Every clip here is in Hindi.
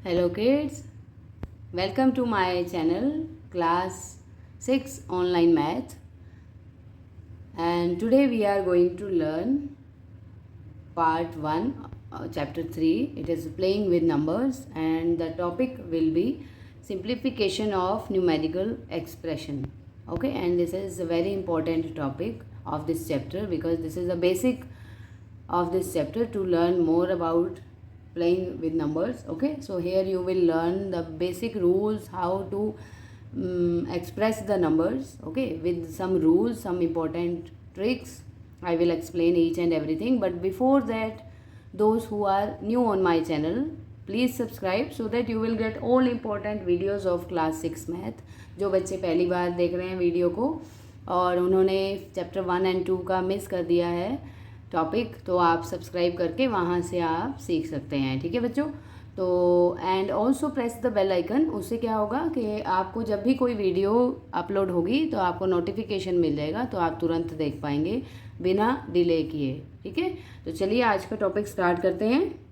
Hello kids, welcome to my channel class 6 online math, and today we are going to learn part 1 chapter 3. It is playing with numbers and the topic will be simplification of numerical expression. Okay, and this is a very important topic of this chapter because this is a basic of this chapter to learn more about playing with numbers. Okay, so here you will learn the basic rules how to express the numbers. Okay, with some rules, some important tricks. I will explain each and everything, but before that, those who are new on my channel, please subscribe so that you will get all important videos of class 6 math. जो बच्चे पहली बार देख रहे हैं वीडियो को और उन्होंने चैप्टर 1 एंड 2 का मिस कर दिया है टॉपिक, तो आप सब्सक्राइब करके वहाँ से आप सीख सकते हैं. ठीक है बच्चों, तो and also press the bell icon. उससे क्या होगा कि आपको जब भी कोई वीडियो अपलोड होगी तो आपको नोटिफिकेशन मिल जाएगा, तो आप तुरंत देख पाएंगे बिना डिले किए. ठीक है, तो चलिए आज का टॉपिक स्टार्ट करते हैं.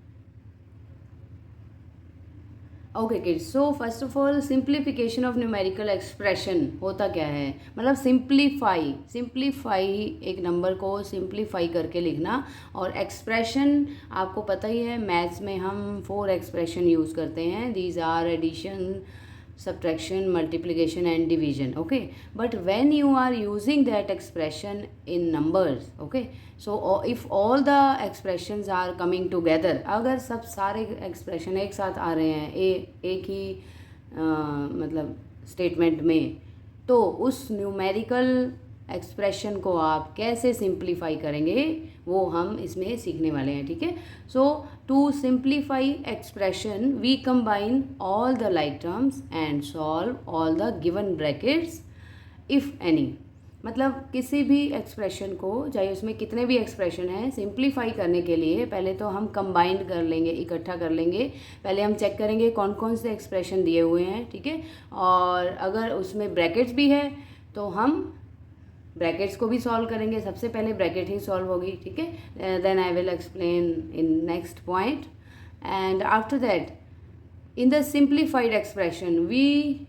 Okay kids, so first of all simplification of numerical expression होता क्या है, मतलब सिंप्लीफाई एक नंबर को सिंप्लीफाई करके लिखना. और एक्सप्रेशन आपको पता ही है, मैथ्स में हम 4 एक्सप्रेशन यूज़ करते हैं. These are addition, subtraction, multiplication and division. Okay, but when you are using that expression in numbers, okay, so if all the expressions are coming together, अगर सब सारे expression एक साथ आ रहे हैं एक ही मतलब स्टेटमेंट में, तो उस न्यूमेरिकल एक्सप्रेशन को आप कैसे सिंप्लीफाई करेंगे वो हम इसमें सीखने वाले हैं. ठीक है, so to simplify expression we combine all the like terms and solve all the given brackets if any. मतलब किसी भी एक्सप्रेशन को, चाहे उसमें कितने भी एक्सप्रेशन हैं, सिंप्लीफाई करने के लिए पहले तो हम कंबाइन कर लेंगे, इकट्ठा कर लेंगे. पहले हम चेक करेंगे कौन कौन से एक्सप्रेशन दिए हुए हैं. ठीक है, और अगर उसमें ब्रैकेट्स भी है तो हम ब्रैकेट्स को भी सॉल्व करेंगे. सबसे पहले ब्रैकेट ही सॉल्व होगी. ठीक है, then I will explain in next point. And after that in the simplified expression we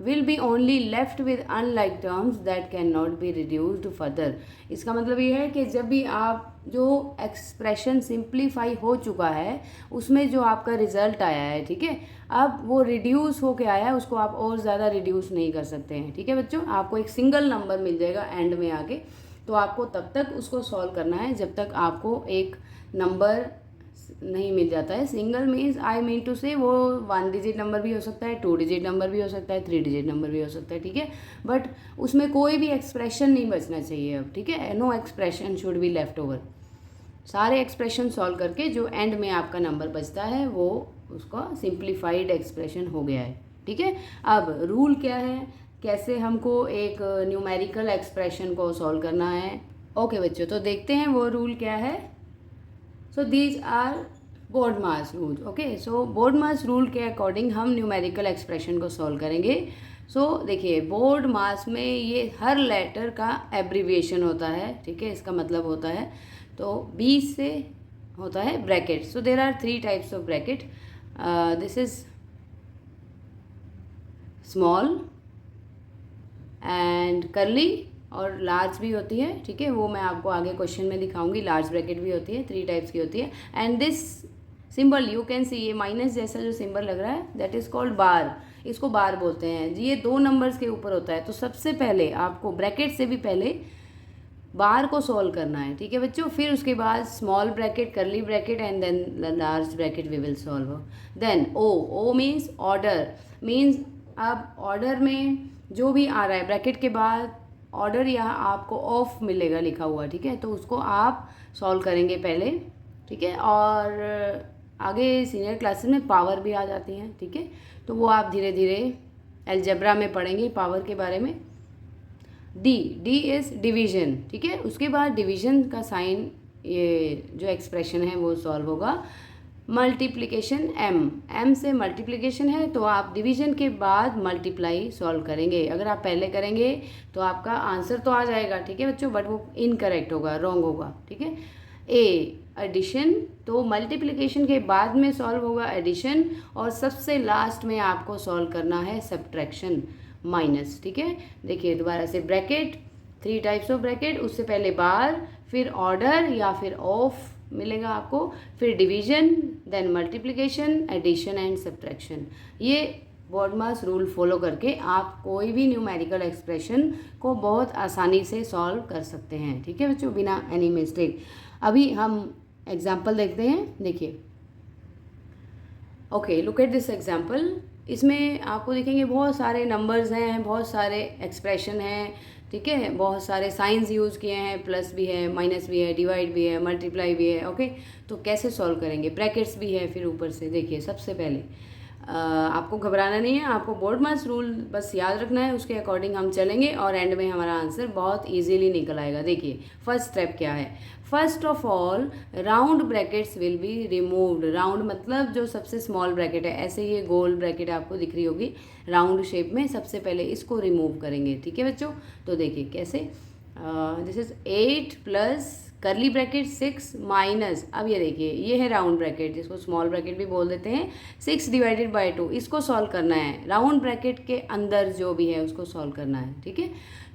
will be only left with unlike terms that can not be reduced further. इसका मतलब ये है कि जब भी आप जो एक्सप्रेशन सिंप्लीफाई हो चुका है उसमें जो आपका रिजल्ट आया है, ठीक है, अब वो रिड्यूस होके आया है, उसको आप और ज़्यादा रिड्यूस नहीं कर सकते हैं. ठीक है बच्चों, आपको एक सिंगल नंबर मिल जाएगा एंड में आके, तो आपको तब तक उसको सॉल्व करना है जब तक आपको एक नंबर नहीं मिल जाता है. Single means I mean to say वो 1 डिजिट नंबर भी हो सकता है, 2 डिजिट नंबर भी हो सकता है, 3 डिजिट नंबर भी हो सकता है. ठीक है, बट उसमें कोई भी एक्सप्रेशन नहीं बचना चाहिए अब. ठीक है, no expression should be left over. सारे एक्सप्रेशन सॉल्व करके जो एंड में आपका नंबर बचता है वो उसका सिंप्लीफाइड एक्सप्रेशन हो गया है. ठीक है, अब रूल क्या है, कैसे हमको एक न्यूमेरिकल एक्सप्रेशन को सॉल्व करना है. ओके बच्चों, तो देखते हैं वो रूल क्या है. So these are BODMAS rule. Okay, so BODMAS rule के अकॉर्डिंग हम न्यूमेरिकल एक्सप्रेशन को सॉल्व करेंगे. सो देखिए, बोर्डमास में ये हर लेटर का एब्रीविएशन होता है. ठीक है, इसका मतलब होता है, तो 20 से होता है bracket. So there are 3 types of bracket. This is small and curly और लार्ज भी होती है. ठीक है, वो मैं आपको आगे क्वेश्चन में दिखाऊंगी. लार्ज ब्रैकेट भी होती है, 3 टाइप्स की होती है. And this symbol you can see, ये माइनस जैसा जो सिंबल लग रहा है दैट इज़ कॉल्ड बार. इसको बार बोलते हैं. ये 2 नंबर्स के ऊपर होता है, तो सबसे पहले आपको ब्रैकेट से भी पहले बार को सॉल्व करना है. ठीक है बच्चों, फिर उसके बाद small bracket, curly bracket and then large bracket we will solve. Then O means order. Means अब ऑर्डर में जो भी आ रहा है ब्रैकेट के बाद ऑर्डर यहाँ आपको ऑफ मिलेगा लिखा हुआ. ठीक है, तो उसको आप सॉल्व करेंगे पहले. ठीक है, और आगे सीनियर क्लासेस में पावर भी आ जाती हैं. ठीक है, तो वो आप धीरे धीरे अलजेब्रा में पढ़ेंगे पावर के बारे में. D is division. ठीक है, उसके बाद डिवीजन का साइन, ये जो एक्सप्रेशन है वो सॉल्व होगा. मल्टीप्लिकेशन, एम से मल्टीप्लिकेशन है, तो आप डिवीजन के बाद मल्टीप्लाई सॉल्व करेंगे. अगर आप पहले करेंगे तो आपका आंसर तो आ जाएगा. ठीक है बच्चों, बट वो इनकरेक्ट होगा, रॉन्ग होगा. ठीक है, ए एडिशन, तो मल्टीप्लिकेशन के बाद में सॉल्व होगा एडिशन, और सबसे लास्ट में आपको सॉल्व करना है सब्ट्रैक्शन, माइनस। ठीक है, देखिए दोबारा से ब्रैकेट, 3 टाइप्स ऑफ ब्रैकेट, उससे पहले बार, फिर ऑर्डर या फिर ऑफ मिलेगा आपको, फिर division, then multiplication, addition and subtraction. ये बॉडमास रूल फॉलो करके आप कोई भी न्यूमेरिकल एक्सप्रेशन को बहुत आसानी से सॉल्व कर सकते हैं। ठीक है बच्चों, बिना एनी मिस्टेक। अभी हम एग्जाम्पल देखते हैं, देखिए। Okay, look at this example. इसमें आपको देखेंगे बहुत सारे नंबर्स हैं, बहुत सारे एक्सप्रेशन हैं, ठीक है, बहुत सारे साइंस यूज़ किए हैं, प्लस भी है, माइनस भी है, डिवाइड भी है, मल्टीप्लाई भी है। ओके, तो कैसे सॉल्व करेंगे, ब्रैकेट्स भी है फिर ऊपर से। देखिए सबसे पहले आपको घबराना नहीं है, आपको बॉडमास रूल बस याद रखना है, उसके अकॉर्डिंग हम चलेंगे और एंड में हमारा आंसर बहुत इजीली निकल आएगा। देखिए फर्स्ट स्टेप क्या है, first of all round brackets will be removed. Round मतलब जो सबसे स्मॉल ब्रैकेट है, ऐसे ये गोल ब्रैकेट आपको दिख रही होगी राउंड शेप में, सबसे पहले इसको रिमूव करेंगे। ठीक है बच्चों, तो देखिए कैसे, दिस इज 8 प्लस करली ब्रैकेट 6 माइनस, अब ये देखिए ये है राउंड ब्रैकेट, जिसको स्मॉल ब्रैकेट भी बोल देते हैं, 6 डिवाइडेड बाय 2, इसको सॉल्व करना है, राउंड ब्रैकेट के अंदर जो भी है उसको सॉल्व करना है। ठीक है,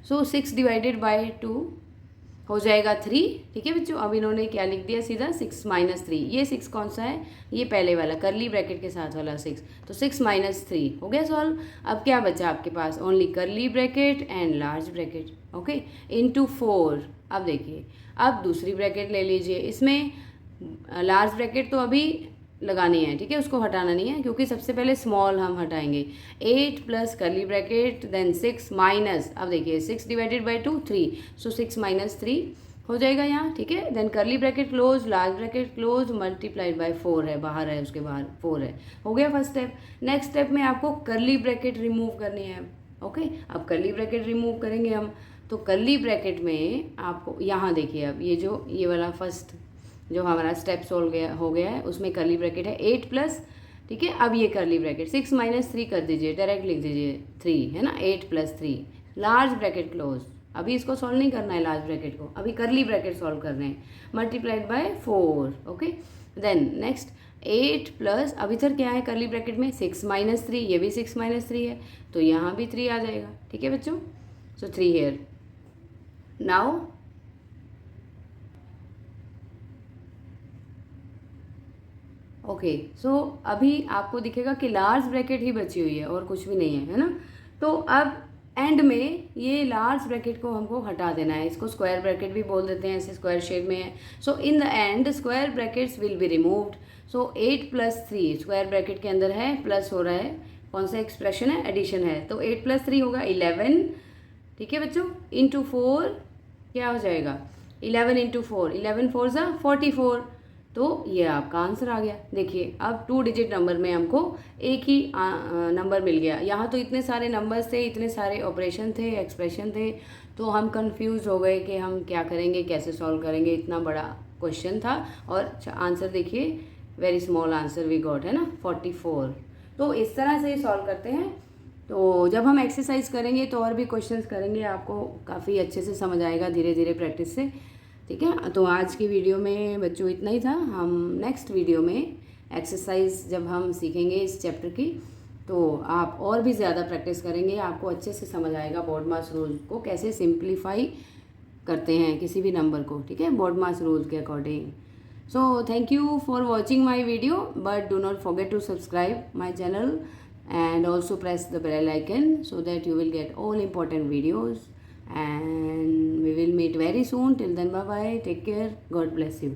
सो 6 डिवाइडेड बाय 2 हो जाएगा 3। ठीक है बच्चों, अब इन्होंने क्या लिख दिया सीधा, 6 माइनस 3। ये 6 कौन सा है, ये पहले वाला करली ब्रैकेट के साथ वाला 6, तो 6 माइनस 3 हो गया सॉल्व। अब क्या बचा आपके पास, only curly bracket and large bracket, okay, into 4। अब देखिए, अब दूसरी ब्रैकेट ले लीजिए, इसमें लार्ज ब्रैकेट तो अभी लगानी है, ठीक है, उसको हटाना नहीं है, क्योंकि सबसे पहले स्मॉल हम हटाएंगे। 8 प्लस करली ब्रैकेट देन 6 माइनस, अब देखिए 6 डिवाइडेड बाय 2 3, सो 6 माइनस 3 हो जाएगा यहाँ। ठीक है, then curly bracket close, large bracket close, multiplied by 4 है, बाहर है, उसके बाहर 4 है, हो गया फर्स्ट स्टेप। नेक्स्ट स्टेप में आपको करली ब्रैकेट रिमूव करनी है। ओके, अब करली ब्रैकेट रिमूव करेंगे हम, तो करली ब्रैकेट में आपको यहाँ देखिए, अब ये वाला फर्स्ट जो हमारा स्टेप सोल्व हो गया है, उसमें करली ब्रैकेट है 8 प्लस, ठीक है, अब ये करली ब्रैकेट 6 माइनस 3 कर दीजिए, डायरेक्ट लिख दीजिए 3, है ना, 8 प्लस 3, लार्ज ब्रैकेट क्लोज। अभी इसको सॉल्व नहीं करना है लार्ज ब्रैकेट को, अभी करली ब्रैकेट सॉल्व कर रहे हैं, multiplied by 4। Okay, then next 8 plus, अब इधर क्या है करली ब्रैकेट में 6 माइनस 3, ये भी 6 माइनस 3 है, तो यहाँ भी 3 आ जाएगा। ठीक है बच्चों, सो 3 हेयर। नाउ ओके, सो अभी आपको दिखेगा कि लार्ज ब्रैकेट ही बची हुई है और कुछ भी नहीं है ना। तो अब एंड में ये लार्ज ब्रैकेट को हमको हटा देना है, इसको स्क्वायर ब्रैकेट भी बोल देते हैं, ऐसे स्क्वायर शेप में है। So in the end square brackets will be removed. So 8 plus 3 square bracket के अंदर है, प्लस हो रहा है, कौन सा एक्सप्रेशन है, एडिशन है, तो 8 प्लस 3 होगा 11। ठीक है बच्चों, इंटू 4 क्या हो जाएगा, 11 इंटू 4, 11 4 ज़ा 44, तो ये आपका आंसर आ गया। देखिए अब 2 डिजिट नंबर में हमको एक ही नंबर मिल गया। यहाँ तो इतने सारे नंबर्स थे, इतने सारे ऑपरेशन थे, एक्सप्रेशन थे, तो हम कंफ्यूज हो गए कि हम क्या करेंगे, कैसे सॉल्व करेंगे, इतना बड़ा क्वेश्चन था। और आंसर देखिए, very small answer we got, है ना, 44। तो इस तरह से सॉल्व करते हैं। तो जब हम एक्सरसाइज करेंगे तो और भी क्वेश्चंस करेंगे, आपको काफ़ी अच्छे से समझ आएगा धीरे धीरे प्रैक्टिस से। ठीक है, तो आज की वीडियो में बच्चों इतना ही था। हम नेक्स्ट वीडियो में एक्सरसाइज जब हम सीखेंगे इस चैप्टर की, तो आप और भी ज़्यादा प्रैक्टिस करेंगे, आपको अच्छे से समझ आएगा बॉडमास रूल को कैसे सिंप्लीफाई करते हैं किसी भी नंबर को। ठीक है, बॉडमास रूल के according. So thank you for watching my video, but do not forget to subscribe my channel and also press the bell icon so that you will get all important videos, and we will meet very soon. Till then, bye bye, take care, God bless you.